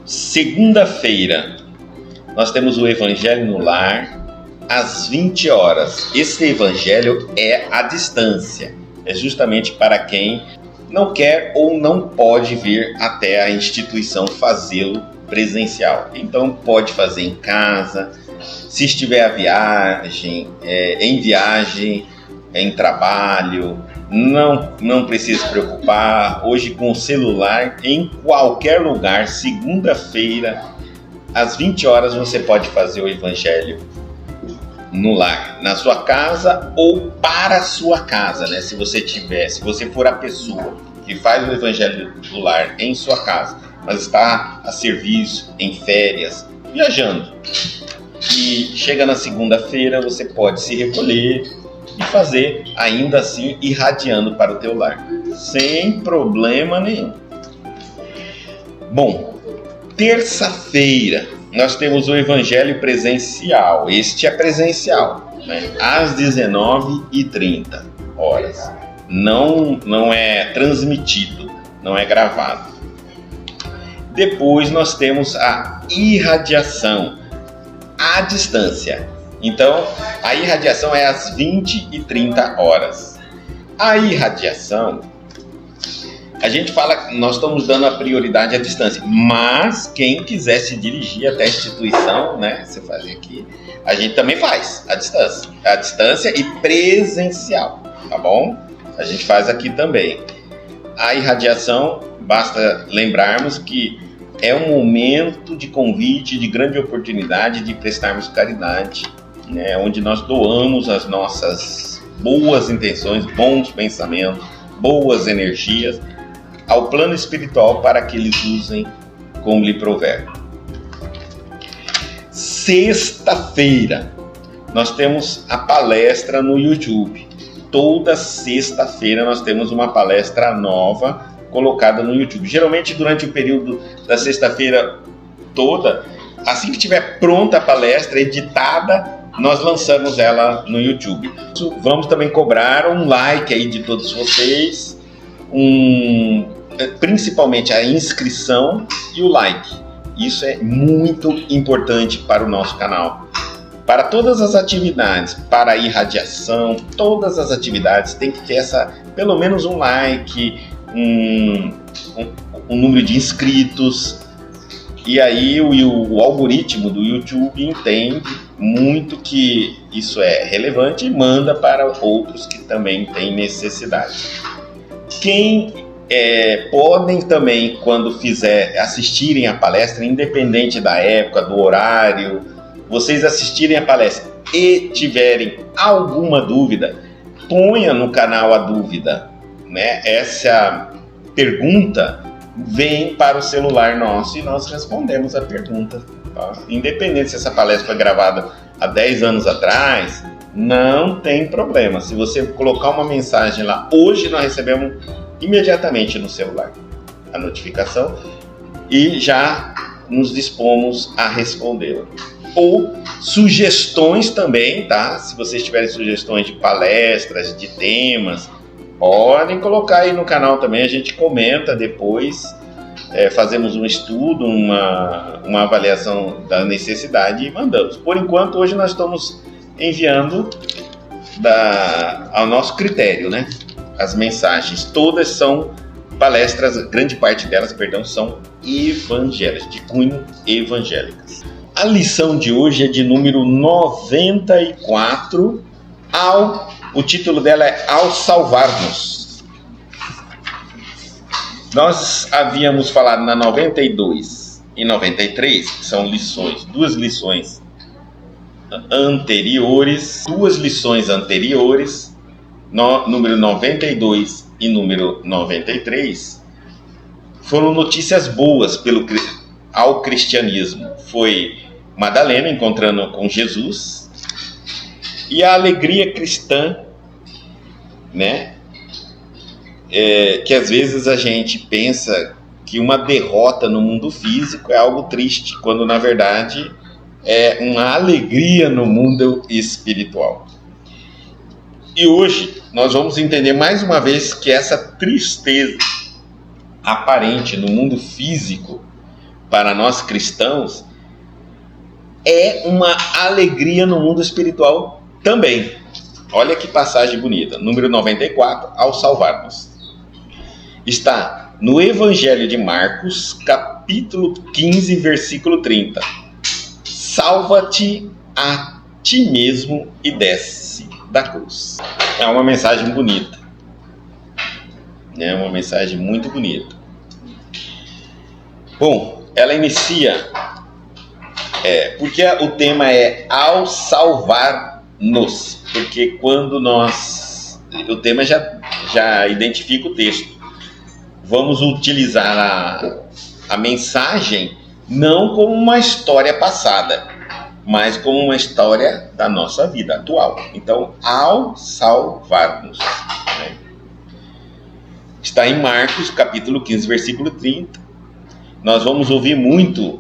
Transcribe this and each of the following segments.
Segunda-feira, nós temos o Evangelho no Lar, às 20 horas. Esse Evangelho é à distância. É justamente para quem não quer ou não pode vir até a instituição fazê-lo presencial. Então, pode fazer em casa, se estiver em viagem, em trabalho. Não precisa se preocupar. Hoje, com o celular, em qualquer lugar, segunda-feira, às 20 horas, você pode fazer o Evangelho no lar, na sua casa ou para a sua casa, né? Se você for a pessoa que faz o Evangelho no lar em sua casa, mas está a serviço, em férias, viajando, e chega na segunda-feira, você pode se recolher e fazer, ainda assim, irradiando para o teu lar, sem problema nenhum. Bom, terça-feira, nós temos o Evangelho presencial. Este é presencial, né? Às 19h30 horas. Não é transmitido, não é gravado. Depois nós temos a irradiação à distância. Então, a irradiação é às 20h30 horas. A irradiação, a gente fala que nós estamos dando a prioridade à distância, mas quem quiser se dirigir até a instituição, né, você faz aqui, a gente também faz à distância e presencial, tá bom? A gente faz aqui também. A irradiação, basta lembrarmos que é um momento de convite, de grande oportunidade de prestarmos caridade, né, onde nós doamos as nossas boas intenções, bons pensamentos, boas energias ao plano espiritual para que eles usem como lhe prover. Sexta-feira, nós temos a palestra no YouTube. Toda sexta-feira nós temos uma palestra nova colocada no YouTube. Geralmente durante o período da sexta-feira toda, assim que estiver pronta a palestra, editada, nós lançamos ela no YouTube. Vamos também cobrar um like aí de todos vocês, principalmente a inscrição e o like. Isso é muito importante para o nosso canal. Para todas as atividades, para a irradiação, todas as atividades tem que ter pelo menos um like, um número de inscritos. E aí o algoritmo do YouTube entende muito que isso é relevante e manda para outros que também têm necessidade. Podem também, quando assistirem a palestra, independente da época, do horário, vocês assistirem a palestra e tiverem alguma dúvida, ponha no canal a dúvida, né? Essa pergunta vem para o celular nosso e nós respondemos a pergunta, tá? Independente se essa palestra foi gravada há 10 anos atrás, não tem problema. Se você colocar uma mensagem lá, hoje nós recebemos imediatamente no celular a notificação e já nos dispomos a respondê-la. Ou sugestões também, tá? Se vocês tiverem sugestões de palestras, de temas, podem colocar aí no canal também, a gente comenta depois, fazemos um estudo, uma avaliação da necessidade e mandamos. Por enquanto, hoje nós estamos enviando ao nosso critério, né? As mensagens, todas são palestras, grande parte delas, são evangélicas, de cunho evangélicas. A lição de hoje é de número 94, o título dela é Ao Salvar-nos. Nós havíamos falado na 92 e 93, que são duas lições anteriores, número 92 e número 93, foram notícias boas ao cristianismo. Foi Madalena encontrando com Jesus e a alegria cristã, né? Que às vezes a gente pensa que uma derrota no mundo físico é algo triste, quando na verdade é uma alegria no mundo espiritual. E hoje nós vamos entender mais uma vez que essa tristeza aparente no mundo físico para nós cristãos, é uma alegria no mundo espiritual também. Olha que passagem bonita. Número 94, ao salvar-nos. Está no Evangelho de Marcos, capítulo 15, versículo 30. Salva-te a ti mesmo e desce da cruz. É uma mensagem bonita. É uma mensagem muito bonita. Bom, ela inicia... porque o tema é ao salvar-nos. Porque quando nós... O tema já identifica o texto. Vamos utilizar a mensagem não como uma história passada, mas como uma história da nossa vida atual. Então, ao salvar-nos. Né? Está em Marcos, capítulo 15, versículo 30. Nós vamos ouvir muito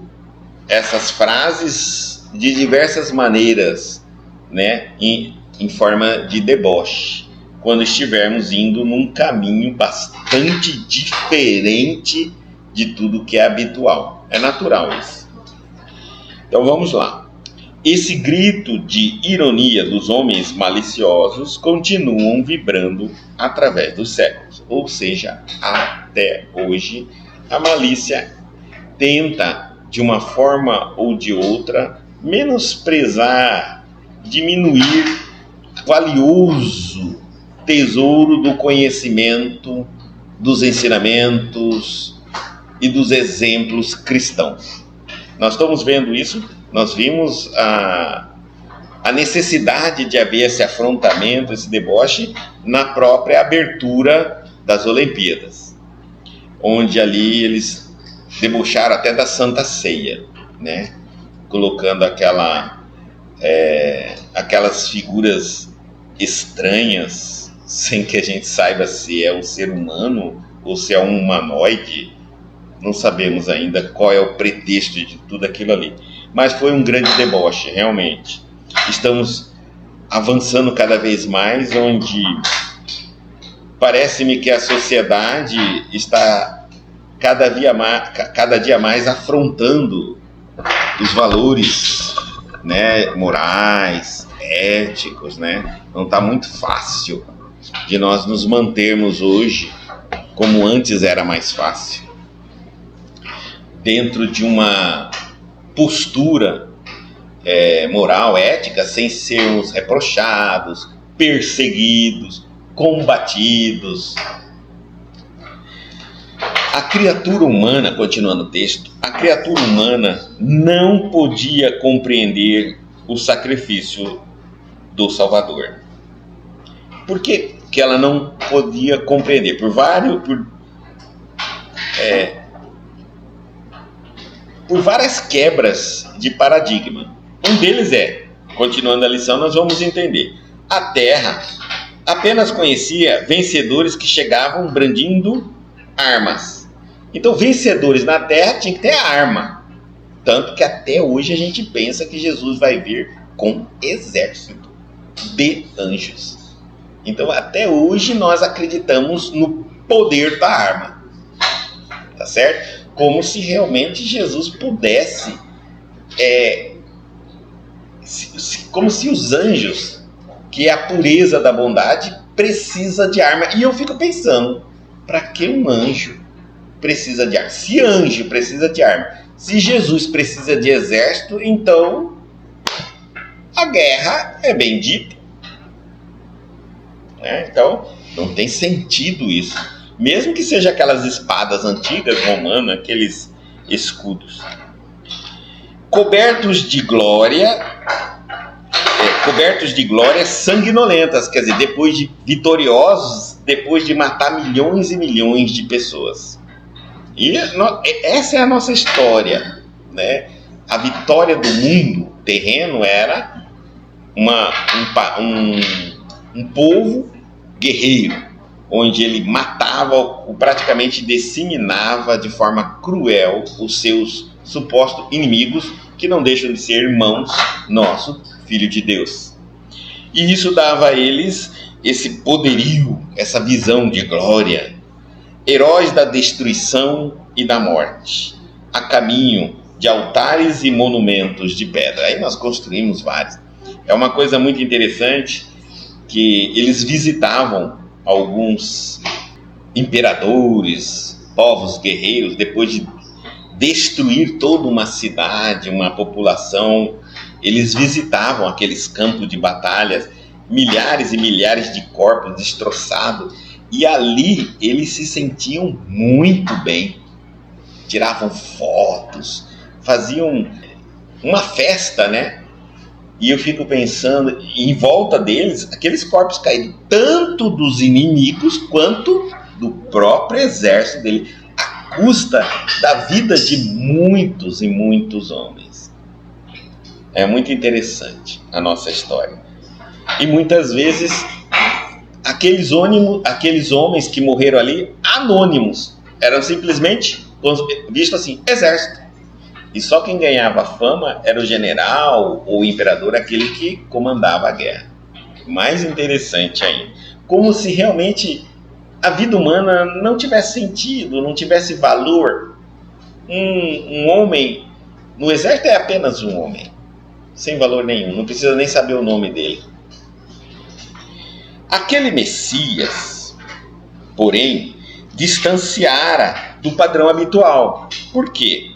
essas frases de diversas maneiras, né? Em forma de deboche, quando estivermos indo num caminho bastante diferente de tudo que é habitual. É natural isso. Então vamos lá. Esse grito de ironia dos homens maliciosos continuam vibrando através dos séculos. Ou seja, até hoje, a malícia tenta, de uma forma ou de outra, menosprezar, diminuir o valioso tesouro do conhecimento, dos ensinamentos e dos exemplos cristãos. Nós estamos vendo isso, nós vimos a necessidade de haver esse afrontamento, esse deboche, na própria abertura das Olimpíadas, onde ali eles debocharam até da Santa Ceia, né? Colocando aquelas figuras estranhas, sem que a gente saiba se é um ser humano ou se é um humanoide. Não sabemos ainda qual é o pretexto de tudo aquilo ali. Mas foi um grande deboche, realmente. Estamos avançando cada vez mais, onde parece-me que a sociedade está cada dia mais afrontando os valores, né, morais, éticos, né? Não está muito fácil de nós nos mantermos hoje como antes era mais fácil, dentro de uma postura moral, ética, sem sermos reprochados, perseguidos, combatidos. A criatura humana, continuando o texto, a criatura humana não podia compreender o sacrifício do Salvador. Por que ela não podia compreender? Por várias quebras de paradigma. Um deles continuando a lição, nós vamos entender. A Terra apenas conhecia vencedores que chegavam brandindo armas. Então, vencedores na Terra tinham que ter arma. Tanto que até hoje a gente pensa que Jesus vai vir com exército de anjos. Então, até hoje nós acreditamos no poder da arma. Tá certo? Como se realmente Jesus pudesse... como se os anjos, que é a pureza da bondade, precisa de arma. E eu fico pensando, para que um anjo precisa de arma? Se anjo precisa de arma, se Jesus precisa de exército, então a guerra é bendita. Então, não tem sentido isso. Mesmo que seja aquelas espadas antigas romanas, aqueles escudos. Cobertos de glória sanguinolentas, quer dizer, depois de vitoriosos, depois de matar milhões e milhões de pessoas. E essa é a nossa história, né? A vitória do mundo terreno era um povo guerreiro, onde ele matava, praticamente disseminava de forma cruel os seus supostos inimigos, que não deixam de ser irmãos nossos, filho de Deus. E isso dava a eles esse poderio, essa visão de glória, heróis da destruição e da morte, a caminho de altares e monumentos de pedra. Aí nós construímos vários. É uma coisa muito interessante que eles visitavam alguns imperadores, povos guerreiros, depois de destruir toda uma cidade, uma população. Eles visitavam aqueles campos de batalhas, milhares e milhares de corpos destroçados, e ali eles se sentiam muito bem. Tiravam fotos, faziam uma festa, né? E eu fico pensando, em volta deles, aqueles corpos caídos, tanto dos inimigos quanto do próprio exército dele, à custa da vida de muitos e muitos homens. É muito interessante a nossa história. E muitas vezes, aqueles homens que morreram ali, anônimos, eram simplesmente vistos assim, exército. E só quem ganhava fama era o general ou o imperador, aquele que comandava a guerra. Mais interessante ainda, como se realmente a vida humana não tivesse sentido, não tivesse valor. Um homem no exército é apenas um homem, sem valor nenhum, não precisa nem saber o nome dele. Aquele Messias, porém, distanciara do padrão habitual. Por quê?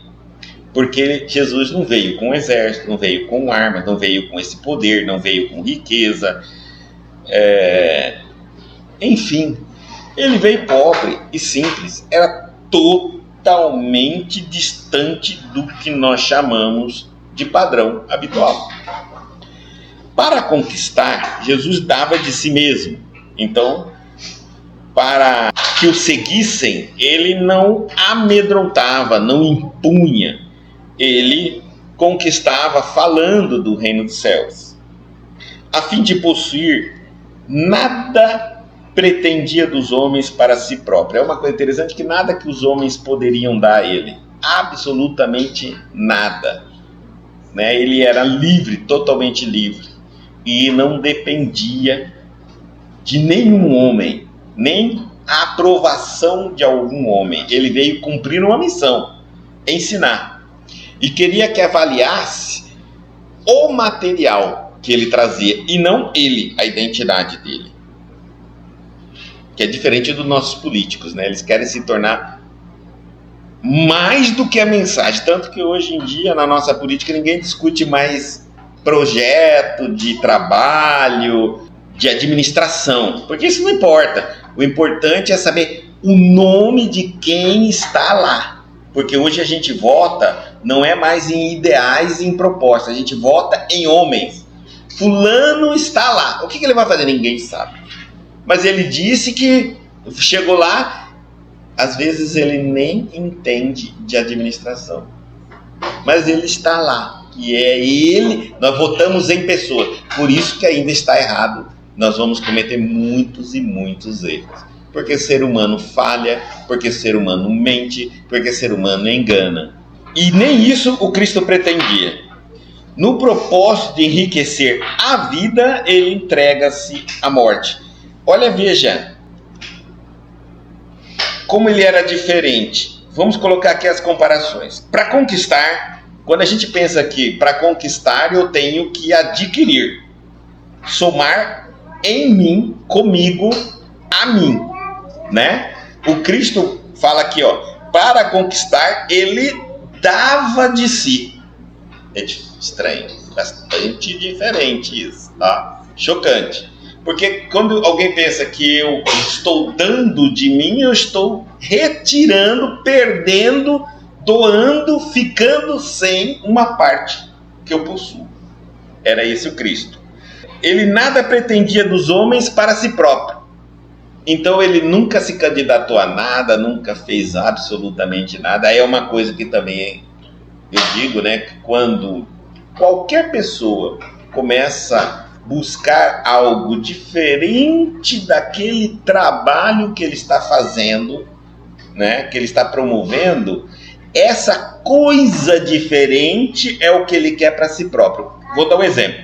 Porque Jesus não veio com exército, não veio com armas, não veio com esse poder, não veio com riqueza. Enfim, ele veio pobre e simples. Era totalmente distante do que nós chamamos de padrão habitual. Para conquistar, Jesus dava de si mesmo. Então, para que o seguissem, ele não amedrontava, não impunha. Ele conquistava falando do reino dos céus. A fim de possuir, nada pretendia dos homens para si próprio. É uma coisa interessante que nada que os homens poderiam dar a ele. Absolutamente nada. Né? Ele era livre, totalmente livre. E não dependia de nenhum homem, nem a aprovação de algum homem. Ele veio cumprir uma missão, ensinar. E queria que avaliasse o material que ele trazia, e não ele, a identidade dele. Que é diferente dos nossos políticos, né? Eles querem se tornar mais do que a mensagem. Tanto que hoje em dia, na nossa política, ninguém discute mais projeto de trabalho, de administração, porque isso não importa. O importante é saber o nome de quem está lá, porque hoje a gente vota não é mais em ideais e em propostas, a gente vota em homens. Fulano está lá, o que ele vai fazer? Ninguém sabe, mas ele disse que chegou lá. Às vezes ele nem entende de administração, mas ele está lá. E é ele, nós votamos em pessoas, por isso que ainda está errado. Nós vamos cometer muitos e muitos erros, porque ser humano falha, porque ser humano mente, porque ser humano engana. E nem isso o Cristo pretendia. No propósito de enriquecer a vida, ele entrega-se à morte. Olha, veja como ele era diferente. Vamos colocar aqui as comparações. Para conquistar, quando a gente pensa que para conquistar eu tenho que adquirir, somar em mim, comigo, a mim, né? O Cristo fala aqui, ó, para conquistar ele dava de si. É estranho, bastante diferente isso, tá? Chocante. Porque quando alguém pensa que eu estou dando de mim, eu estou retirando, perdendo, doando, ficando sem uma parte que eu possuo. Era esse o Cristo. Ele nada pretendia dos homens para si próprio. Então ele nunca se candidatou a nada, nunca fez absolutamente nada. Aí é uma coisa que também eu digo, né? Que quando qualquer pessoa começa a buscar algo diferente daquele trabalho que ele está fazendo, né, que ele está promovendo, essa coisa diferente é o que ele quer para si próprio. Vou dar um exemplo.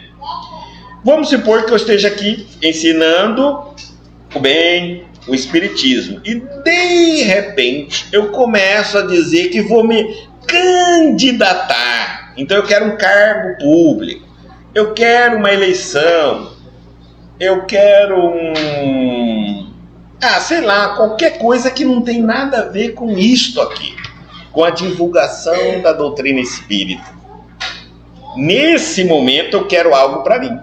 Vamos supor que eu esteja aqui ensinando o bem, o espiritismo, e de repente eu começo a dizer que vou me candidatar. Então eu quero um cargo público, eu quero uma eleição, eu quero sei lá, qualquer coisa que não tem nada a ver com isto aqui, com a divulgação da doutrina espírita. Nesse momento eu quero algo para mim.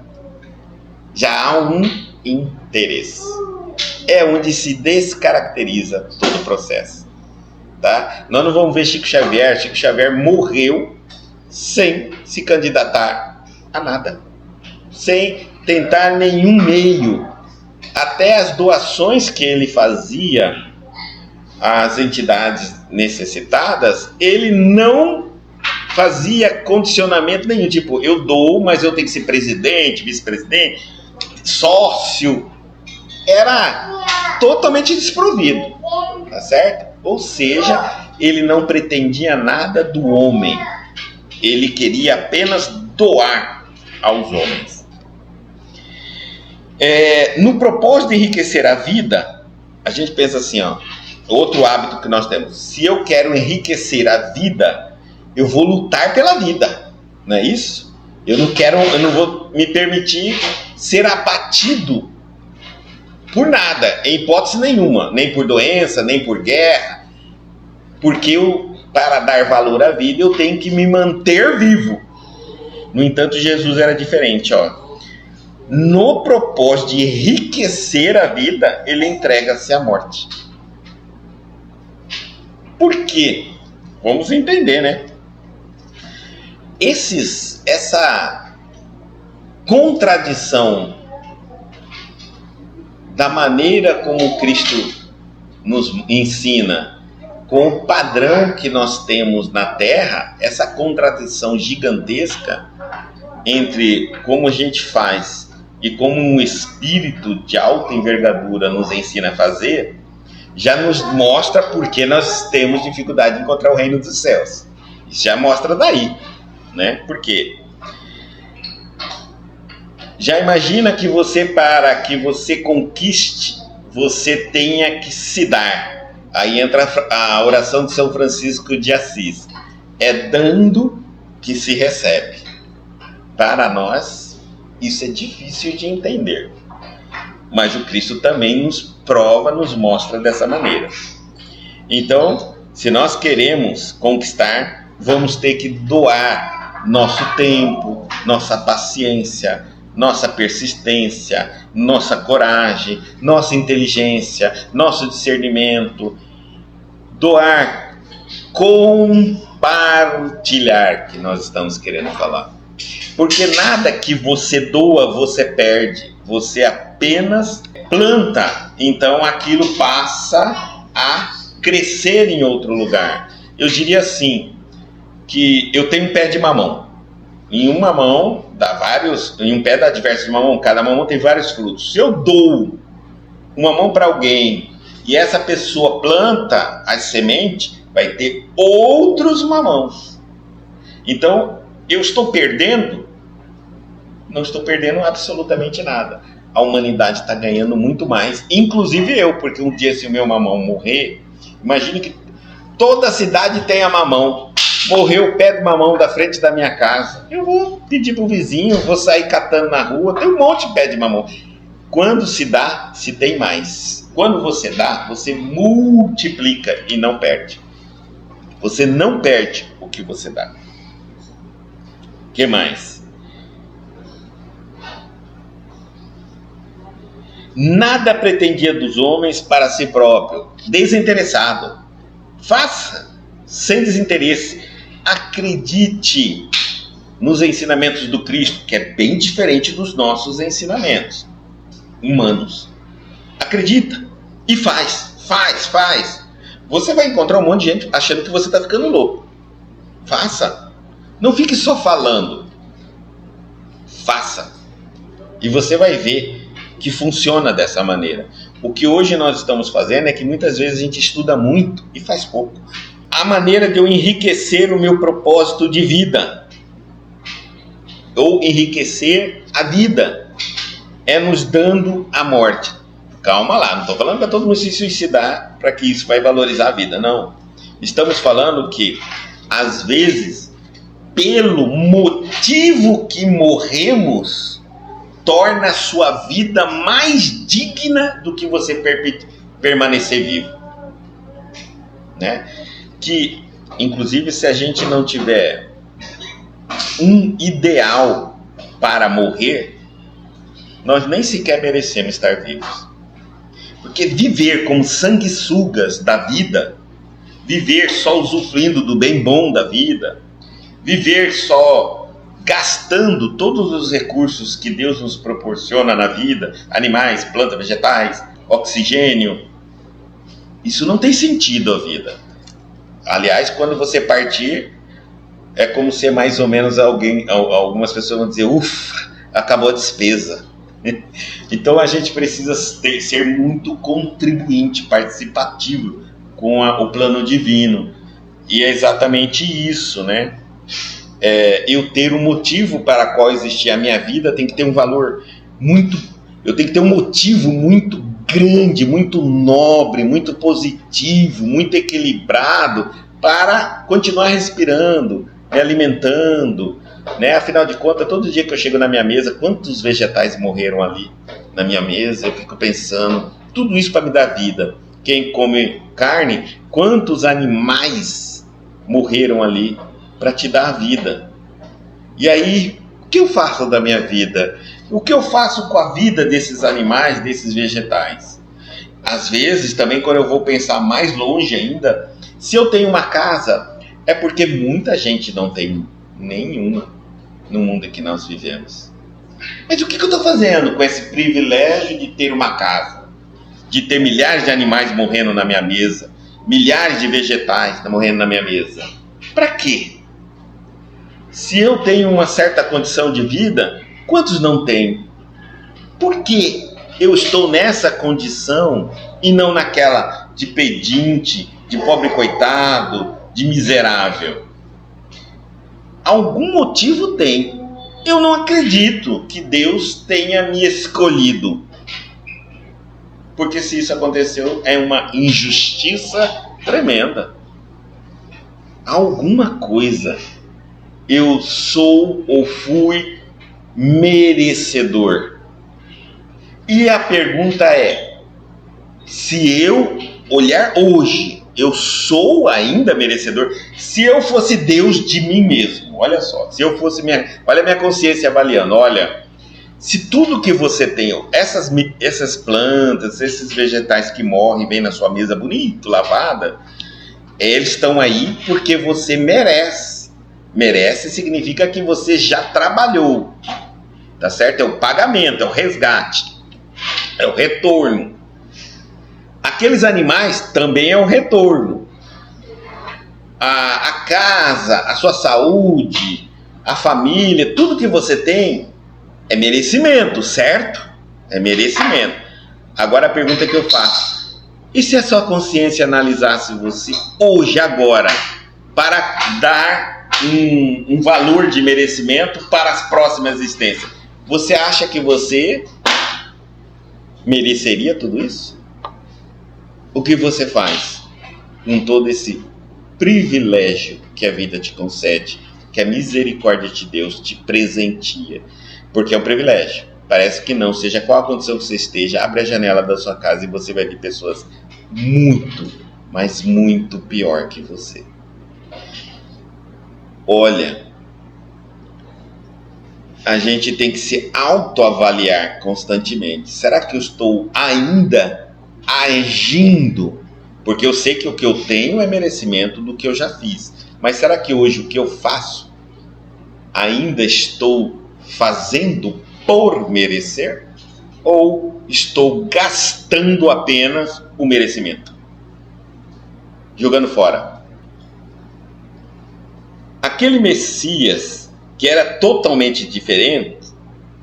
Já há um interesse. É onde se descaracteriza todo o processo. Tá? Nós não vamos ver Chico Xavier. Chico Xavier morreu sem se candidatar a nada, sem tentar nenhum meio. Até as doações que ele fazia às entidades necessitadas, ele não fazia condicionamento nenhum, tipo, eu dou, mas eu tenho que ser presidente, vice-presidente, sócio. Era totalmente desprovido, tá certo? Ou seja, ele não pretendia nada do homem, ele queria apenas doar aos homens. No propósito de enriquecer a vida, a gente pensa assim, outro hábito que nós temos: se eu quero enriquecer a vida, eu vou lutar pela vida, não é isso? Eu não vou me permitir ser abatido por nada, em hipótese nenhuma, nem por doença, nem por guerra, porque para dar valor à vida eu tenho que me manter vivo. No entanto, Jesus era diferente, no propósito de enriquecer a vida, ele entrega-se à morte. Por quê? Vamos entender, né? Essa contradição da maneira como Cristo nos ensina com o padrão que nós temos na Terra, essa contradição gigantesca entre como a gente faz e como um espírito de alta envergadura nos ensina a fazer, já nos mostra por que nós temos dificuldade de encontrar o reino dos céus. Isso já mostra daí, né? Por quê? Já imagina que para que você conquiste, você tenha que se dar. Aí entra a oração de São Francisco de Assis. É dando que se recebe. Para nós, isso é difícil de entender. Mas o Cristo também nos mostra dessa maneira. Então, se nós queremos conquistar, vamos ter que doar nosso tempo, nossa paciência, nossa persistência, nossa coragem, nossa inteligência, nosso discernimento. Doar, compartilhar, que nós estamos querendo falar. Porque nada que você doa, você perde. Você apenas planta. Então aquilo passa a crescer em outro lugar. Eu diria assim, que eu tenho um pé de mamão. Em uma mão dá vários, em um pé dá diversos mamão, cada mamão tem vários frutos. Se eu dou uma mão para alguém e essa pessoa planta as sementes, vai ter outros mamãos. Então, eu estou perdendo? Não estou perdendo absolutamente nada. A humanidade está ganhando muito mais, inclusive eu, porque um dia se o meu mamão morrer, imagine que toda a cidade tenha mamão. Morreu o pé de mamão da frente da minha casa. Eu vou pedir pro vizinho, vou sair catando na rua, tem um monte de pé de mamão. Quando se dá, se tem mais. Quando você dá, você multiplica e não perde. Você não perde o que você dá. O que mais? Nada pretendia dos homens para si próprio, desinteressado. Faça, sem desinteresse. Acredite nos ensinamentos do Cristo, que é bem diferente dos nossos ensinamentos humanos. Acredita e faz. Você vai encontrar um monte de gente achando que você está ficando louco. Faça. Não fique só falando. Faça. E você vai ver que funciona dessa maneira. O que hoje nós estamos fazendo é que muitas vezes a gente estuda muito e faz pouco. A maneira de eu enriquecer o meu propósito de vida, ou enriquecer a vida, é nos dando a morte. Calma lá, não estou falando para todo mundo se suicidar para que isso vai valorizar a vida, não. Estamos falando que às vezes, pelo motivo que morremos, torna a sua vida mais digna do que você permanecer vivo, né? Que, inclusive, se a gente não tiver um ideal para morrer, nós nem sequer merecemos estar vivos. Porque viver como sanguessugas da vida, viver só usufruindo do bem bom da vida, viver só gastando todos os recursos que Deus nos proporciona na vida, animais, plantas, vegetais, oxigênio, isso não tem sentido a vida. Aliás, quando você partir, é como se mais ou menos algumas pessoas vão dizer, ufa, acabou a despesa. Então a gente precisa ser muito contribuinte, participativo com o plano divino. E é exatamente isso, né? Eu ter um motivo para qual existir a minha vida tem que ter um valor muito... Eu tenho que ter um motivo muito grande, muito nobre, muito positivo, muito equilibrado para continuar respirando, me alimentando, né? Afinal de contas, todo dia que eu chego na minha mesa, quantos vegetais morreram ali na minha mesa? Eu fico pensando, tudo isso para me dar vida. Quem come carne, quantos animais morreram ali para te dar vida? E aí, o que eu faço da minha vida? O que eu faço com a vida desses animais, desses vegetais? Às vezes, também, quando eu vou pensar mais longe ainda, se eu tenho uma casa, é porque muita gente não tem nenhuma no mundo em que nós vivemos. Mas o que eu estou fazendo com esse privilégio de ter uma casa? De ter milhares de animais morrendo na minha mesa, milhares de vegetais morrendo na minha mesa? Para quê? Se eu tenho uma certa condição de vida, quantos não têm? Por que eu estou nessa condição e não naquela de pedinte, de pobre coitado, de miserável? Algum motivo tem. Eu não acredito que Deus tenha me escolhido. Porque se isso aconteceu, é uma injustiça tremenda. Alguma coisa eu sou ou fui merecedor. E a pergunta é, se eu olhar hoje, eu sou ainda merecedor? Se eu fosse Deus de mim mesmo, olha só, se eu fosse olha a minha consciência avaliando, olha, se tudo que você tem, essas plantas, esses vegetais que morrem, vêm na sua mesa bonito, lavada, eles estão aí porque você merece. Merece significa que você já trabalhou, tá certo? É o pagamento, é o resgate, é o retorno. Aqueles animais também é o retorno. A casa, a sua saúde, a família, tudo que você tem é merecimento, certo? É merecimento. Agora a pergunta que eu faço, e se a sua consciência analisasse você hoje, agora, para dar um valor de merecimento para as próximas existências? Você acha que você mereceria tudo isso? O que você faz com todo esse privilégio que a vida te concede, que a misericórdia de Deus te presenteia? Porque é um privilégio. Parece que não, seja qual a condição que você esteja, abre a janela da sua casa e você vai ver pessoas muito, mas muito pior que você. Olha, a gente tem que se autoavaliar constantemente. Será que eu estou ainda agindo? Porque eu sei que o que eu tenho é merecimento do que eu já fiz. Mas será que hoje o que eu faço ainda estou fazendo por merecer? Ou estou gastando apenas o merecimento? Jogando fora. Aquele Messias que era totalmente diferente,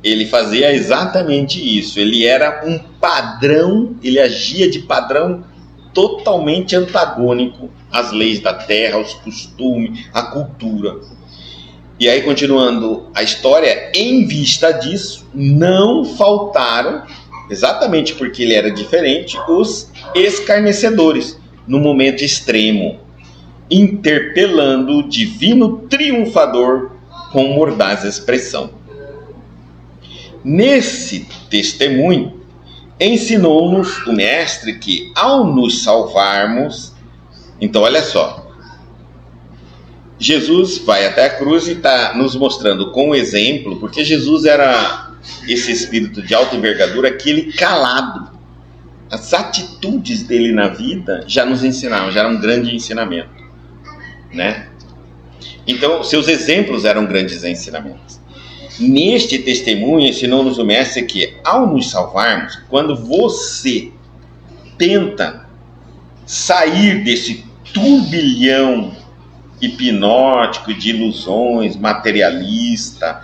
ele fazia exatamente isso. Ele era um padrão, ele agia de padrão totalmente antagônico às leis da terra, aos costumes, à cultura. E aí, continuando a história, em vista disso, não faltaram, exatamente porque ele era diferente, os escarnecedores, no momento extremo. interpelando o divino triunfador com mordaz expressão. Nesse testemunho, ensinou-nos o Mestre que, ao nos salvarmos, então olha só, Jesus vai até a cruz e está nos mostrando com o exemplo, porque Jesus era esse espírito de alta envergadura, aquele calado. As atitudes dele na vida já nos ensinavam, já era um grande ensinamento, né? Então, seus exemplos eram grandes ensinamentos. Neste testemunho, ensinou-nos o Mestre que, ao nos salvarmos, quando você tenta sair desse turbilhão hipnótico de ilusões, materialista,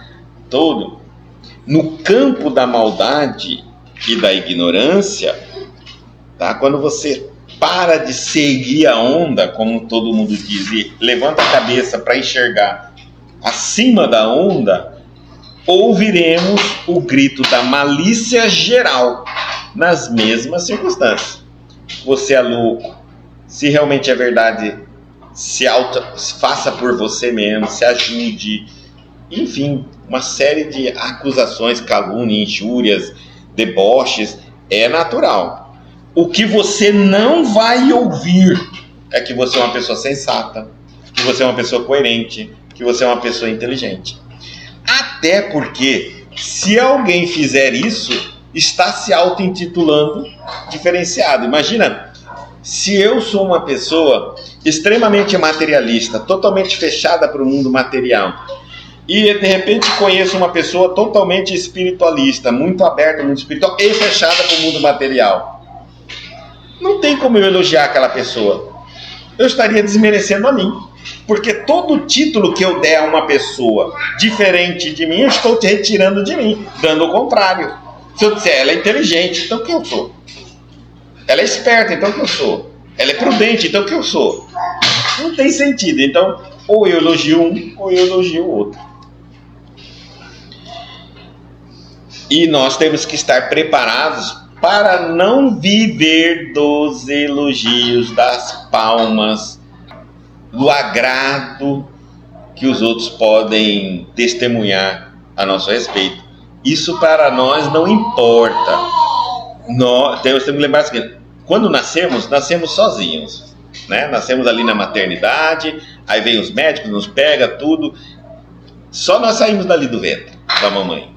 todo, no campo da maldade e da ignorância, tá? Quando você para de seguir a onda, como todo mundo diz, e levanta a cabeça para enxergar acima da onda, ouviremos o grito da malícia geral nas mesmas circunstâncias. Você é louco, se realmente é verdade, faça por você mesmo, se ajude, enfim, uma série de acusações, calúnias, injúrias, deboches, é natural. O que você não vai ouvir é que você é uma pessoa sensata, que você é uma pessoa coerente, que você é uma pessoa inteligente. Até porque, se alguém fizer isso, está se auto-intitulando diferenciado. Imagina, se eu sou uma pessoa extremamente materialista, totalmente fechada para o mundo material, e de repente conheço uma pessoa totalmente espiritualista, muito aberta ao mundo espiritual e fechada para o mundo material, não tem como eu elogiar aquela pessoa. Eu estaria desmerecendo a mim. Porque todo título que eu der a uma pessoa diferente de mim, eu estou te retirando de mim, dando o contrário. Se eu disser, ela é inteligente, então quem eu sou? Ela é esperta, então quem eu sou? Ela é prudente, então quem eu sou? Não tem sentido. Então, ou eu elogio um, ou eu elogio o outro. E nós temos que estar preparados para não viver dos elogios, das palmas, do agrado que os outros podem testemunhar a nosso respeito. Isso para nós não importa. Nós temos que lembrar o seguinte: quando nascemos sozinhos, né? Nascemos ali na maternidade, aí vem os médicos, nos pega tudo. Só nós saímos dali do ventre da mamãe.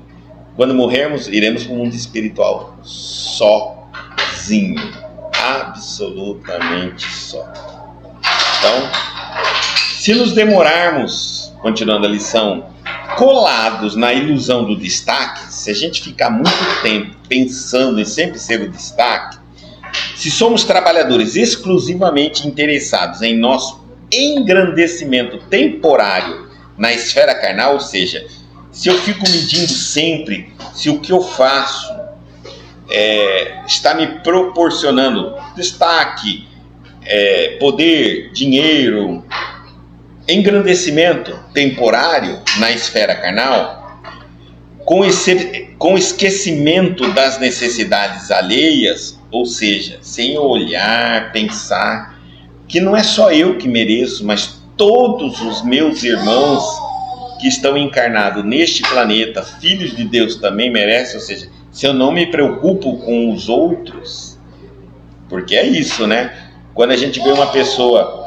Quando morrermos, iremos para o mundo espiritual sozinho, absolutamente só. Então, se nos demorarmos, continuando a lição, colados na ilusão do destaque, se a gente ficar muito tempo pensando em sempre ser o destaque, se somos trabalhadores exclusivamente interessados em nosso engrandecimento temporário na esfera carnal, ou seja, se eu fico medindo sempre se o que eu faço está me proporcionando destaque, poder, dinheiro, engrandecimento temporário na esfera carnal, com esquecimento das necessidades alheias, ou seja, sem olhar, pensar que não é só eu que mereço, mas todos os meus irmãos que estão encarnados neste planeta, filhos de Deus, também merecem. Ou seja, se eu não me preocupo com os outros, porque é isso, né? Quando a gente vê uma pessoa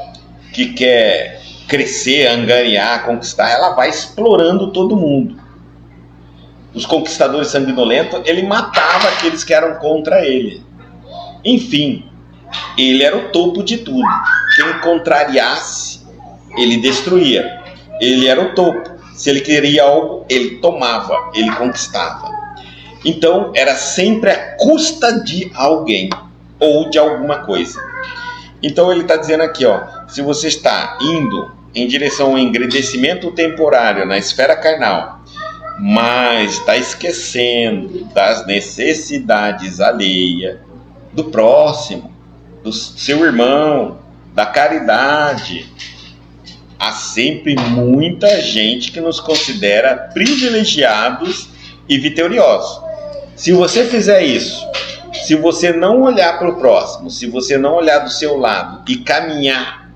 que quer crescer, angariar, conquistar, ela vai explorando todo mundo. Os conquistadores sanguinolentos, ele matava aqueles que eram contra ele. Enfim, ele era o topo de tudo. Quem contrariasse, ele destruía. Ele era o topo. Se ele queria algo, ele tomava, ele conquistava. Então, era sempre à custa de alguém ou de alguma coisa. Então, ele está dizendo aqui, ó, se você está indo em direção ao engrandecimento temporário na esfera carnal, mas está esquecendo das necessidades alheias, do próximo, do seu irmão, da caridade, há sempre muita gente que nos considera privilegiados e vitoriosos. Se você fizer isso, se você não olhar para o próximo, se você não olhar do seu lado e caminhar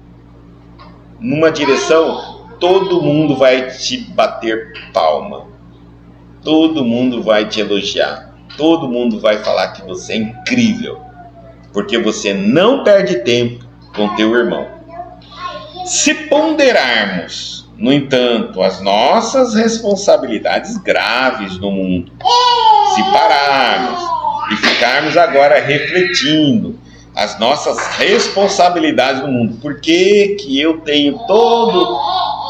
numa direção, todo mundo vai te bater palma. Todo mundo vai te elogiar. Todo mundo vai falar que você é incrível. Porque você não perde tempo com teu irmão. Se ponderarmos, no entanto, as nossas responsabilidades graves no mundo, se pararmos e ficarmos agora refletindo as nossas responsabilidades no mundo, por que que eu tenho todo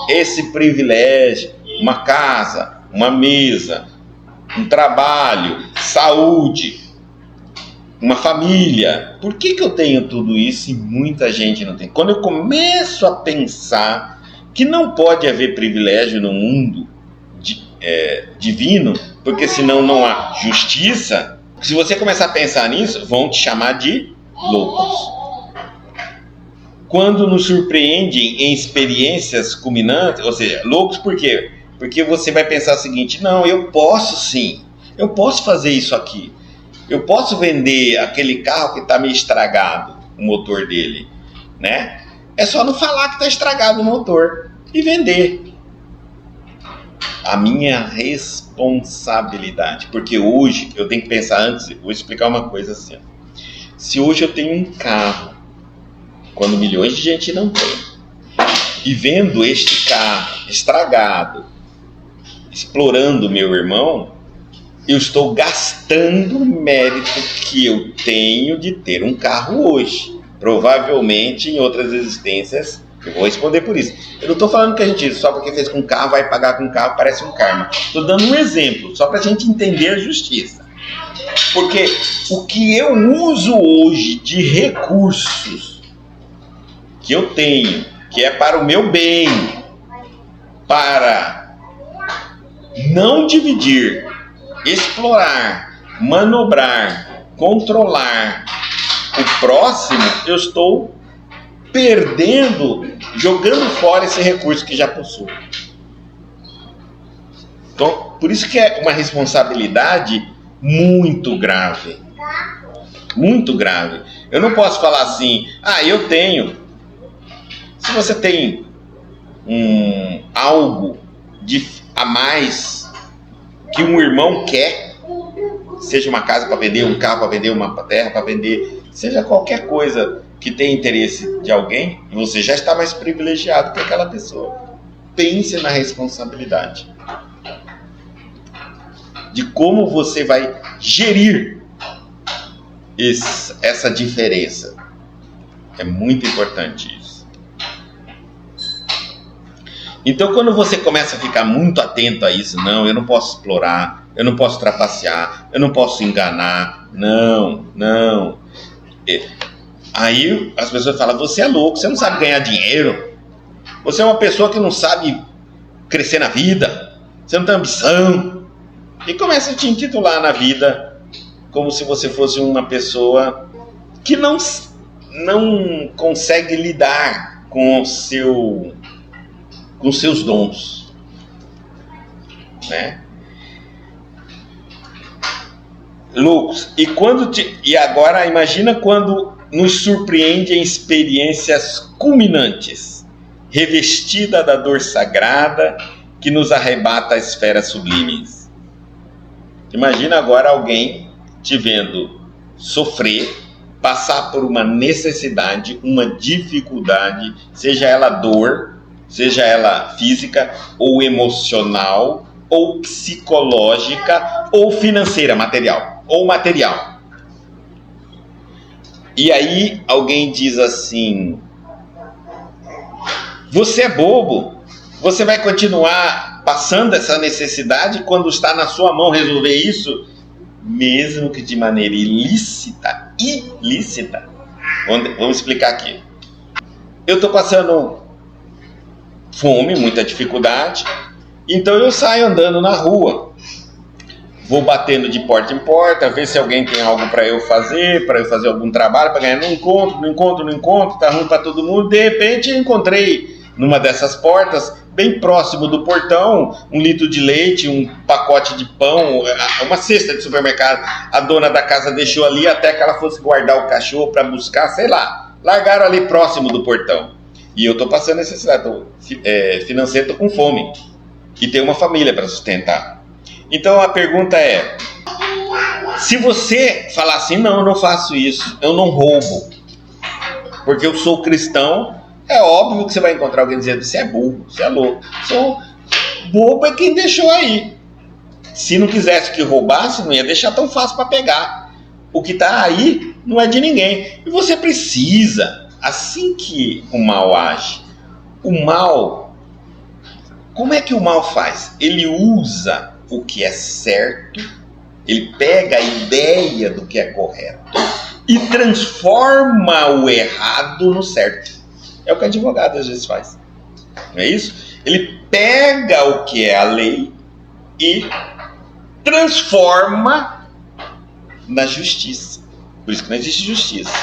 esse privilégio, uma casa, uma mesa, um trabalho, saúde, uma família, por que que eu tenho tudo isso e muita gente não tem? Quando eu começo a pensar que não pode haver privilégio no mundo divino, porque senão não há justiça, se você começar a pensar nisso, vão te chamar de loucos. Quando nos surpreendem em experiências culminantes, ou seja, loucos por quê? Porque você vai pensar o seguinte, não, eu posso sim, eu posso fazer isso aqui, eu posso vender aquele carro que está meio estragado, o motor dele, né? É só não falar que está estragado o motor e vender. A minha responsabilidade, porque hoje eu tenho que pensar antes, vou explicar uma coisa assim. Se hoje eu tenho um carro, quando milhões de gente não tem, e vendo este carro estragado, explorando meu irmão, eu estou gastando o mérito que eu tenho de ter um carro hoje. Provavelmente em outras existências eu vou responder por isso. Eu não estou falando que a gente, só porque fez com carro, vai pagar com carro, parece um karma. Estou dando um exemplo, só para a gente entender a justiça. Porque o que eu uso hoje de recursos que eu tenho, que é para o meu bem, para não dividir, explorar, manobrar, controlar o próximo, eu estou perdendo, jogando fora esse recurso que já possuo. Então, por isso que é uma responsabilidade muito grave. Muito grave. Eu não posso falar assim, eu tenho. Se você tem algo a mais que um irmão quer, seja uma casa para vender, um carro para vender, uma terra para vender, seja qualquer coisa que tenha interesse de alguém, você já está mais privilegiado que aquela pessoa. Pense na responsabilidade de como você vai gerir essa diferença. É muito importante isso. Então, quando você começa a ficar muito atento a isso, não, eu não posso explorar, eu não posso trapacear, eu não posso enganar, não. Aí as pessoas falam, você é louco, você não sabe ganhar dinheiro, você é uma pessoa que não sabe crescer na vida, você não tem ambição. E começa a te intitular na vida como se você fosse uma pessoa que não consegue lidar com seus dons, né? Loucos. E agora imagina quando nos surpreende em experiências culminantes, revestida da dor sagrada que nos arrebata às esferas sublimes. Imagina agora alguém te vendo sofrer, passar por uma necessidade, uma dificuldade, seja ela dor, seja ela física ou emocional, ou psicológica, ou financeira, material. E aí alguém diz assim, você é bobo, você vai continuar passando essa necessidade quando está na sua mão resolver isso, mesmo que de maneira ilícita. Vamos explicar aqui. Eu estou passando fome, muita dificuldade, então eu saio andando na rua, vou batendo de porta em porta, ver se alguém tem algo para eu fazer algum trabalho, para ganhar. Não encontro, tá ruim para todo mundo. De repente eu encontrei numa dessas portas, bem próximo do portão, 1 litro de leite, um pacote de pão, uma cesta de supermercado. A dona da casa deixou ali até que ela fosse guardar o cachorro para buscar, sei lá. Largaram ali próximo do portão. E eu estou passando necessidade financeira, estou com fome. E tenho uma família para sustentar. Então a pergunta é, se você falar assim, não, eu não faço isso, eu não roubo, porque eu sou cristão, é óbvio que você vai encontrar alguém dizendo, você é burro, você é louco. Bobo é quem deixou aí. Se não quisesse que roubasse, não ia deixar tão fácil para pegar. O que está aí não é de ninguém. E você precisa, assim que o mal age, o mal, como é que o mal faz? Ele usa o que é certo, ele pega a ideia do que é correto e transforma o errado no certo. É o que o advogado às vezes faz. Não é isso? Ele pega o que é a lei e transforma na justiça. Por isso que não existe justiça.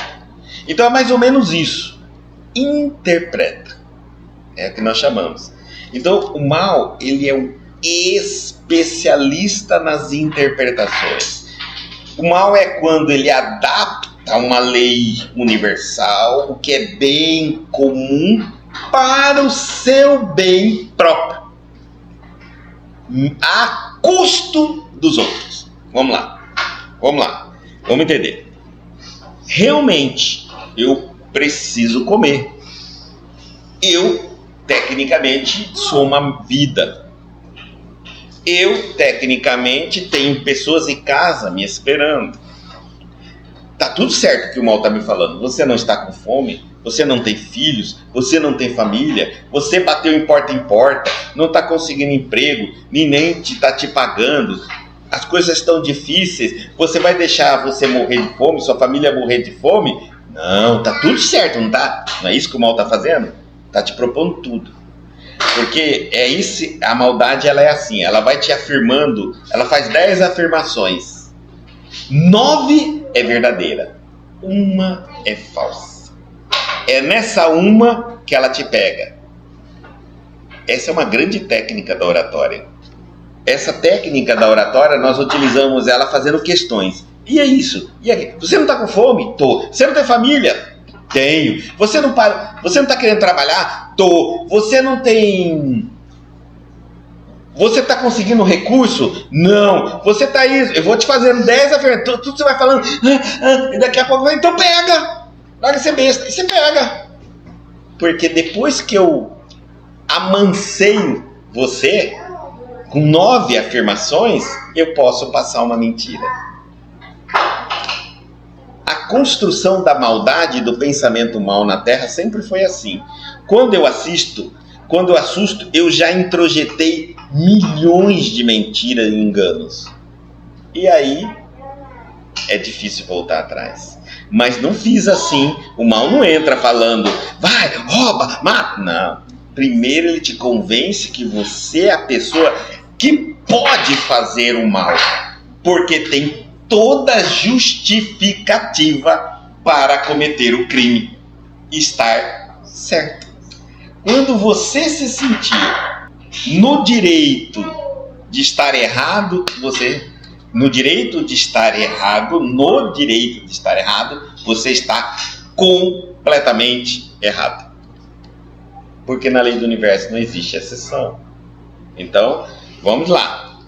Então é mais ou menos isso. Interpreta. É o que nós chamamos. Então o mal, ele é um especialista nas interpretações. O mal é quando ele adapta uma lei universal, o que é bem comum, para o seu bem próprio, a custo dos outros. Vamos lá, vamos entender. Realmente, eu preciso comer. Eu, tecnicamente, sou uma vida. Eu, tecnicamente, tenho pessoas em casa me esperando. Tá tudo certo que o mal está me falando. Você não está com fome, você não tem filhos, você não tem família, você bateu em porta, não está conseguindo emprego, ninguém está te pagando, as coisas estão difíceis, você vai deixar você morrer de fome, sua família morrer de fome? Não, tá tudo certo, não tá? Não é isso que o mal está fazendo? Está te propondo tudo. Porque é isso, a maldade ela é assim, ela vai te afirmando, ela faz 10 afirmações, 9 é verdadeira, uma é falsa. É nessa uma que ela te pega. Essa é uma grande técnica da oratória. Essa técnica da oratória nós utilizamos ela fazendo questões. E é isso. E é, você não está com fome? Tô. Você não tem família? Tenho. Você não está querendo trabalhar? Tô. Você não tem... Você está conseguindo recurso? Não. Você está aí... Eu vou te fazendo 10 afirmações. Tudo você vai falando. E daqui a pouco vai... Então pega. Larga ser besta. E você pega. Porque depois que eu amancei você, com 9 afirmações, eu posso passar uma mentira. A construção da maldade, do pensamento mal na Terra sempre foi assim. Quando eu assusto, eu já introjetei milhões de mentiras e enganos. E aí, é difícil voltar atrás. Mas não fiz assim. O mal não entra falando, vai, rouba, mata. Não. Primeiro ele te convence que você é a pessoa que pode fazer o mal. Porque tem toda justificativa para cometer o crime. Estar certo. Quando você se sentir no direito de estar errado, você está completamente errado. Porque na lei do universo não existe exceção. Então, vamos lá.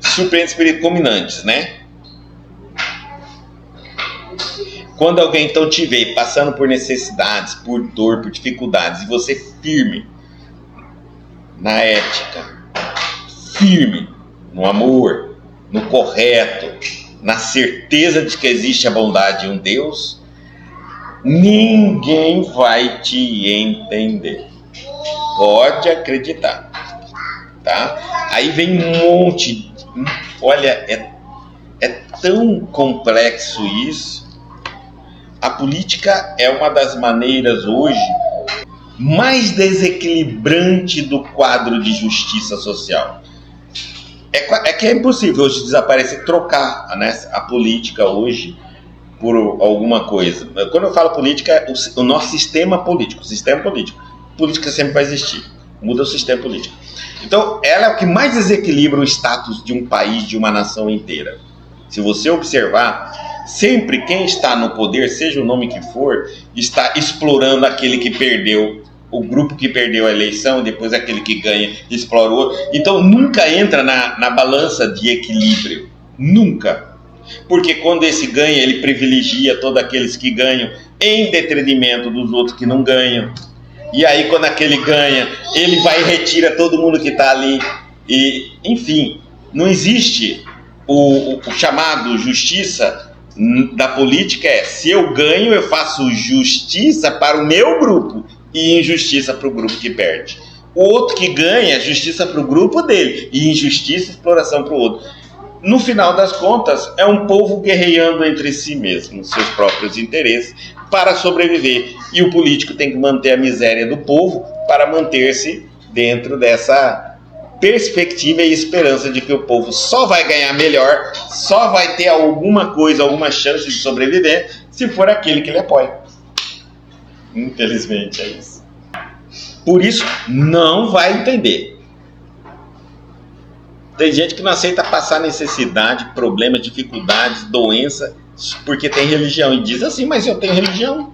Surpreende espírito combinantes, né? Quando alguém então te vê passando por necessidades, por dor, por dificuldades, e você firme na ética, firme no amor, no correto, na certeza de que existe a bondade de um Deus, ninguém vai te entender. Pode acreditar, tá? Aí vem um monte, olha, é tão complexo isso. A política é uma das maneiras hoje mais desequilibrante do quadro de justiça social. É que é impossível hoje desaparecer, trocar, né, a política hoje por alguma coisa. Quando eu falo política, é o nosso sistema político. Política sempre vai existir. Muda o sistema político. Então, ela é o que mais desequilibra o status de um país, de uma nação inteira. Se você observar, Sempre quem está no poder, seja o nome que for, está explorando aquele que perdeu, o grupo que perdeu a eleição, depois aquele que ganha explora o outro. Então nunca entra na balança de equilíbrio, nunca. Porque quando esse ganha, ele privilegia todos aqueles que ganham em detrimento dos outros que não ganham. E aí quando aquele ganha, ele vai e retira todo mundo que está ali. E, enfim, não existe o chamado justiça da política. Se eu ganho, eu faço justiça para o meu grupo e injustiça para o grupo que perde. O outro que ganha, justiça para o grupo dele e injustiça e exploração para o outro. No final das contas, é um povo guerreando entre si mesmo, seus próprios interesses, para sobreviver. E o político tem que manter a miséria do povo para manter-se dentro dessa perspectiva e esperança de que o povo só vai ganhar melhor, só vai ter alguma coisa, alguma chance de sobreviver, se for aquele que ele apoia. Infelizmente é isso. Por isso, não vai entender. Tem gente que não aceita passar necessidade, problemas, dificuldades, doença, porque tem religião. E diz assim, mas eu tenho religião.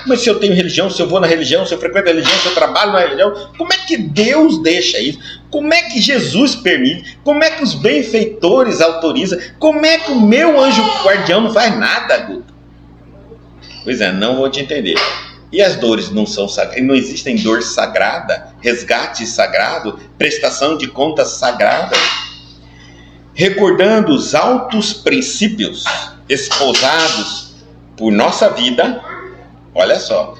Mas se eu tenho religião, se eu vou na religião, se eu frequento a religião, se eu trabalho na religião, como é que Deus deixa isso? Como é que Jesus permite? Como é que os benfeitores autorizam? Como é que o meu anjo guardião não faz nada, Guto? Pois é, não vou te entender. E as dores não são sagradas? Não existem dor sagrada, resgate sagrado, prestação de contas sagrada? Recordando os altos princípios esposados por nossa vida, olha só,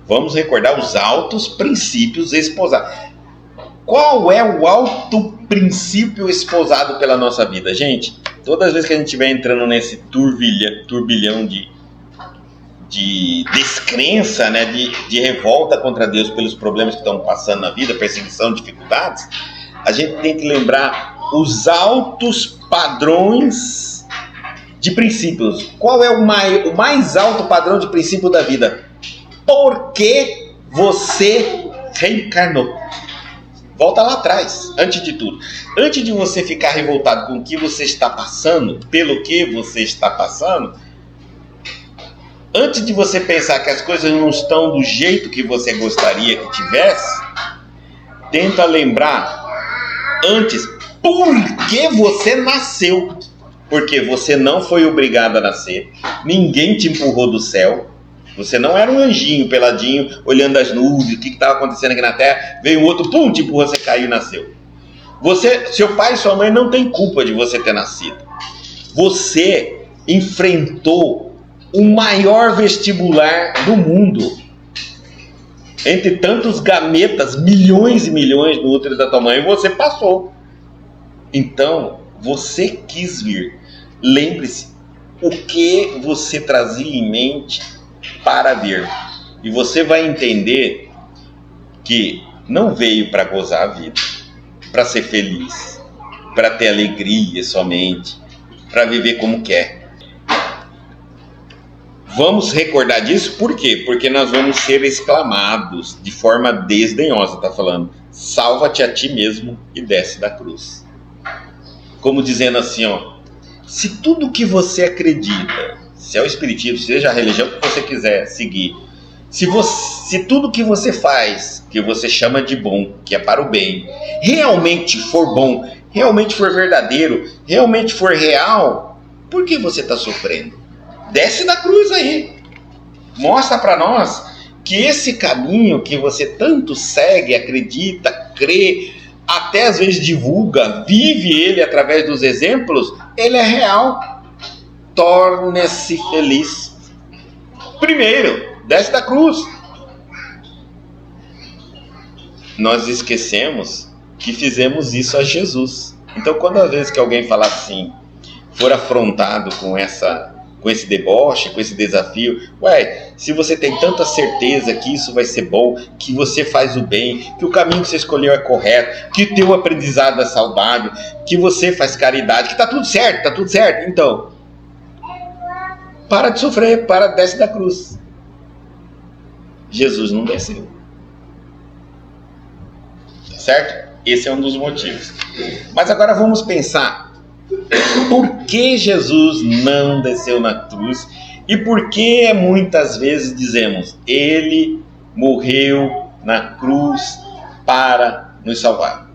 vamos recordar os altos princípios esposados. Qual é o alto princípio esposado pela nossa vida? Gente, todas as vezes que a gente estiver entrando nesse turbilhão de descrença, né, de revolta contra Deus pelos problemas que estão passando na vida, perseguição, dificuldades, a gente tem que lembrar os altos padrões de princípios. Qual é o mais alto padrão de princípio da vida? Por que você reencarnou? Volta lá atrás, antes de tudo. Antes de você ficar revoltado com o que você está passando, pelo que você está passando, antes de você pensar que as coisas não estão do jeito que você gostaria que tivesse, tenta lembrar antes por que você nasceu. Porque você não foi obrigado a nascer, ninguém te empurrou do céu, você não era um anjinho peladinho olhando as nuvens, o que estava acontecendo aqui na terra, veio um outro, pum, te empurrou, você caiu e nasceu. Seu pai e sua mãe não têm culpa de você ter nascido. Você enfrentou o maior vestibular do mundo. Entre tantos gametas, milhões e milhões no útero da tua mãe, você passou. Então, você quis vir. Lembre-se o que você trazia em mente para vir. E você vai entender que não veio para gozar a vida, para ser feliz, para ter alegria somente, para viver como quer. Vamos recordar disso, por quê? Porque nós vamos ser exclamados de forma desdenhosa, está falando, salva-te a ti mesmo e desce da cruz. Como dizendo assim, ó, se tudo que você acredita, se é o espiritismo, seja a religião que você quiser seguir, se tudo que você faz, que você chama de bom, que é para o bem, realmente for bom, realmente for verdadeiro, realmente for real, por que você está sofrendo? Desce da cruz aí. Mostra para nós que esse caminho que você tanto segue, acredita, crê, até às vezes divulga, vive ele através dos exemplos, ele é real. Torne-se feliz. Primeiro, desce da cruz. Nós esquecemos que fizemos isso a Jesus. Então, quando às vezes que alguém falar assim, for afrontado com esse deboche, com esse desafio, se você tem tanta certeza que isso vai ser bom, que você faz o bem, que o caminho que você escolheu é correto, que o teu aprendizado é saudável, que você faz caridade, que tá tudo certo, então para de sofrer, desce da cruz. Jesus não desceu, certo? Esse é um dos motivos. Mas agora vamos pensar por que Jesus não desceu na cruz e por que muitas vezes dizemos, ele morreu na cruz para nos salvar.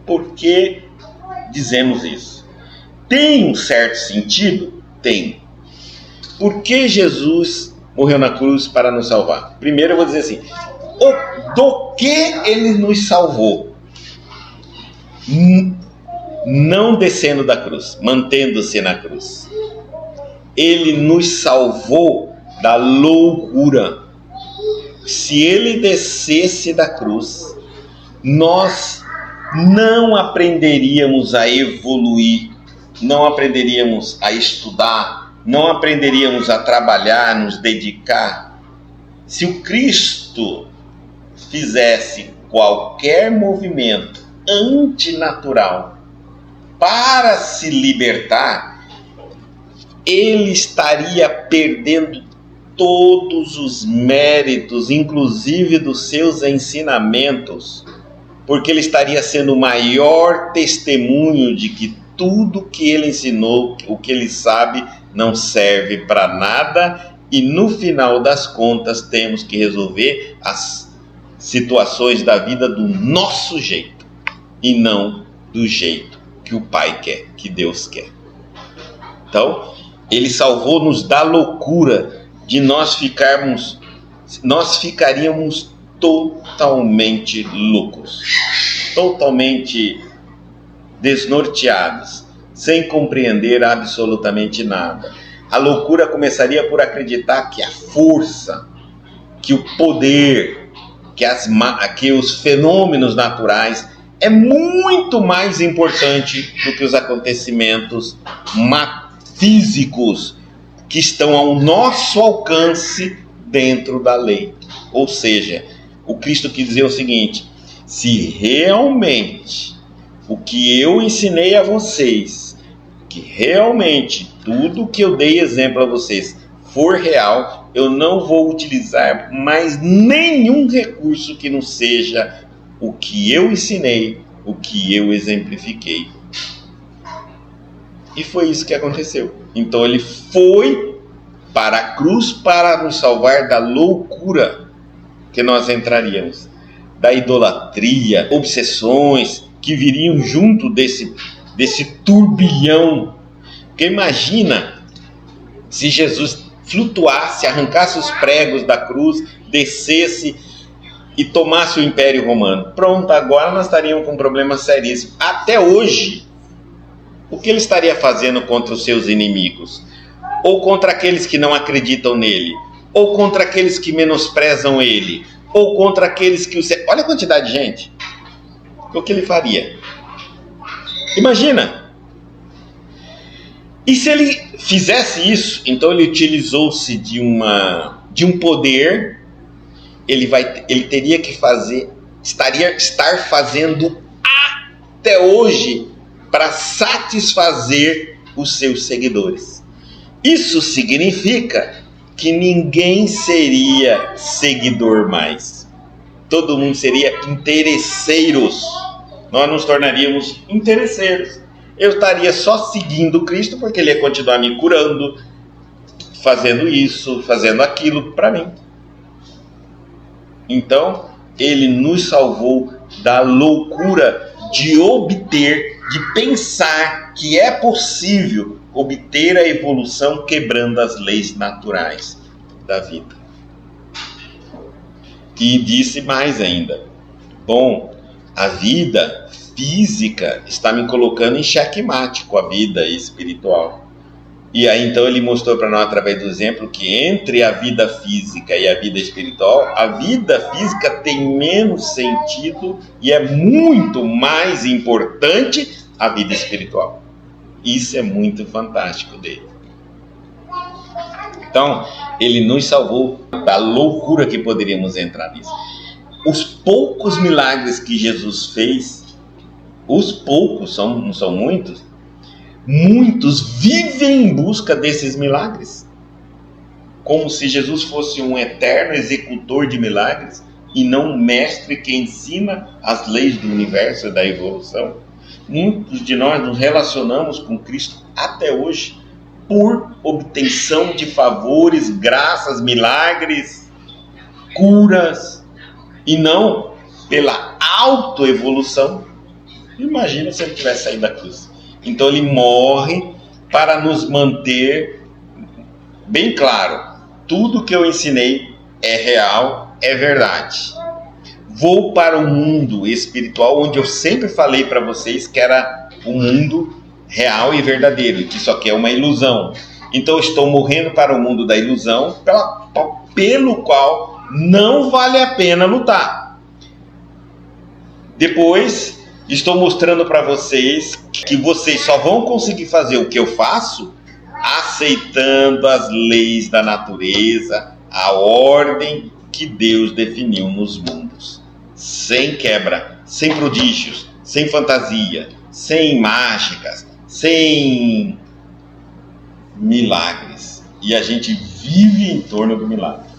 Por que dizemos isso? Tem um certo sentido? Tem. Por que Jesus morreu na cruz para nos salvar? Primeiro eu vou dizer assim, do que ele nos salvou? Não descendo da cruz, mantendo-se na cruz. Ele nos salvou da loucura. Se ele descesse da cruz, nós não aprenderíamos a evoluir, não aprenderíamos a estudar, não aprenderíamos a trabalhar, nos dedicar. Se o Cristo fizesse qualquer movimento antinatural para se libertar, ele estaria perdendo todos os méritos, inclusive dos seus ensinamentos, porque ele estaria sendo o maior testemunho de que tudo que ele ensinou, o que ele sabe, não serve para nada, e no final das contas temos que resolver as situações da vida do nosso jeito, e não do jeito que o Pai quer, que Deus quer. Então, ele salvou-nos da loucura de nós ficaríamos totalmente loucos, totalmente desnorteados, sem compreender absolutamente nada. A loucura começaria por acreditar que a força, que o poder, que os fenômenos naturais é muito mais importante do que os acontecimentos físicos que estão ao nosso alcance dentro da lei. Ou seja, o Cristo quis dizer o seguinte: se realmente o que eu ensinei a vocês, que realmente tudo que eu dei exemplo a vocês for real, eu não vou utilizar mais nenhum recurso que não seja o que eu ensinei, o que eu exemplifiquei. E foi isso que aconteceu. Então ele foi para a cruz para nos salvar da loucura que nós entraríamos, da idolatria, obsessões que viriam junto desse turbilhão. Porque imagina se Jesus flutuasse, arrancasse os pregos da cruz, descesse e tomasse o Império Romano. Pronto, agora nós estaríamos com um problema seríssimo. Até hoje, o que ele estaria fazendo contra os seus inimigos? Ou contra aqueles que não acreditam nele? Ou contra aqueles que menosprezam ele? Ou contra aqueles que... Olha a quantidade de gente. O que ele faria? Imagina! E se ele fizesse isso, então ele utilizou-se de um poder, ele teria que estar fazendo até hoje para satisfazer os seus seguidores. Isso significa que ninguém seria seguidor mais. Todo mundo seria interesseiros. Nós nos tornaríamos interesseiros. Eu estaria só seguindo Cristo porque ele ia continuar me curando, fazendo isso, fazendo aquilo para mim. Então, ele nos salvou da loucura de pensar que é possível obter a evolução quebrando as leis naturais da vida. E disse mais ainda: bom, a vida física está me colocando em xeque-mate com a vida espiritual. E aí então ele mostrou para nós através do exemplo que entre a vida física e a vida espiritual, a vida física tem menos sentido e é muito mais importante a vida espiritual. Isso é muito fantástico dele. Então, ele nos salvou da loucura que poderíamos entrar nisso. Os poucos milagres que Jesus fez, os poucos, não são muitos, muitos vivem em busca desses milagres. Como se Jesus fosse um eterno executor de milagres e não um mestre que ensina as leis do universo e da evolução. Muitos de nós nos relacionamos com Cristo até hoje por obtenção de favores, graças, milagres, curas, e não pela autoevolução. Imagina se ele tivesse saído da cruz. Então ele morre para nos manter bem claro: tudo que eu ensinei é real, é verdade. Vou para o mundo espiritual, onde eu sempre falei para vocês que era o mundo real e verdadeiro, e que isso aqui é uma ilusão. Então estou morrendo para o mundo da ilusão, pelo qual não vale a pena lutar. Depois estou mostrando para vocês que vocês só vão conseguir fazer o que eu faço aceitando as leis da natureza, a ordem que Deus definiu nos mundos. Sem quebra, sem prodígios, sem fantasia, sem mágicas, sem milagres. E a gente vive em torno do milagre.